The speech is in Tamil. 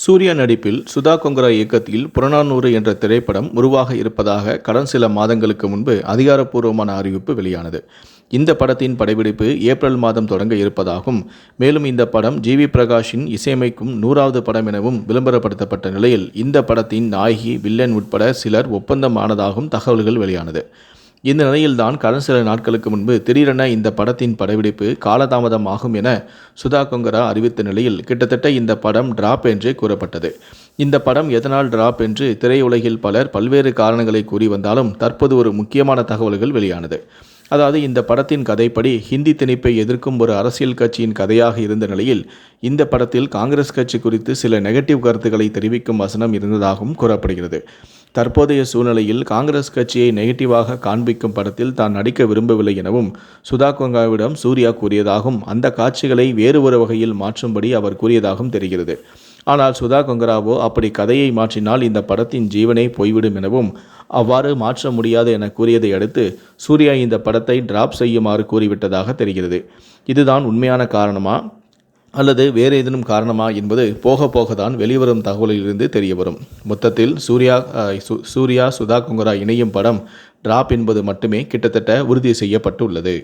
சூர்யா நடிப்பில் சுதா கொங்கரா இயக்கத்தில் புறநானூறு என்ற திரைப்படம் உருவாக இருப்பதாக கடந்த சில மாதங்களுக்கு முன்பு அதிகாரப்பூர்வமான அறிவிப்பு வெளியானது. இந்த படத்தின் படப்பிடிப்பு ஏப்ரல் மாதம் தொடங்க இருப்பதாகவும், மேலும் இந்த படம் ஜி.வி. பிரகாஷின் இசையமைக்கும் 100வது படம் எனவும் விளம்பரப்படுத்தப்பட்ட நிலையில் இந்த படத்தின் நாயகி, வில்லன் உட்பட சிலர் ஒப்பந்தம் ஆனதாகவும் தகவல்கள் வெளியானது. இந்த நிலையில்தான் கடந்த சில நாட்களுக்கு முன்பு திடீரென இந்த படத்தின் படப்பிடிப்பு காலதாமதம் ஆகும் என சுதா கொங்கரா அறிவித்த நிலையில் கிட்டத்தட்ட இந்த படம் டிராப் என்று கூறப்பட்டது. இந்த படம் எதனால் டிராப் என்று திரையுலகில் பலர் பல்வேறு காரணங்களை கூறி வந்தாலும் தற்போது ஒரு முக்கியமான தகவல்கள் வெளியானது. அதாவது இந்த படத்தின் கதைப்படி ஹிந்தி திணிப்பை எதிர்க்கும் ஒரு அரசியல் கட்சியின் கதையாக இருந்த நிலையில் இந்த படத்தில் காங்கிரஸ் கட்சி குறித்து சில நெகட்டிவ் கருத்துக்களை தெரிவிக்கும் வசனம் இருந்ததாகவும் கூறப்படுகிறது. தற்போதைய சூழ்நிலையில் காங்கிரஸ் கட்சியை நெகட்டிவாக காண்பிக்கும் படத்தில் தான் நடிக்க விரும்பவில்லை எனவும் சுதா கொங்கராவிடம் சூர்யா கூறியதாகவும், அந்த காட்சிகளை வேறு ஒரு வகையில் மாற்றும்படி அவர் கூறியதாகவும் தெரிகிறது. ஆனால் சுதா கொங்கராவோ அப்படி கதையை மாற்றினால் இந்த படத்தின் ஜீவனே போய்விடும் எனவும், அவ்வாறு மாற்ற முடியாது என கூறியதை அடுத்து சூர்யா இந்த படத்தை டிராப் செய்யுமாறு கூறிவிட்டதாக தெரிகிறது. இதுதான் உண்மையான காரணமா அல்லது வேறு ஏதேனும் காரணமா என்பது போக போக தான் வெளிவரும் தகவலிலிருந்து தெரிய வரும். மொத்தத்தில் சூர்யா சுதா கொங்கரா இணையும் படம் டிராப் என்பது மட்டுமே கிட்டத்தட்ட உறுதி செய்யப்பட்டுள்ளது.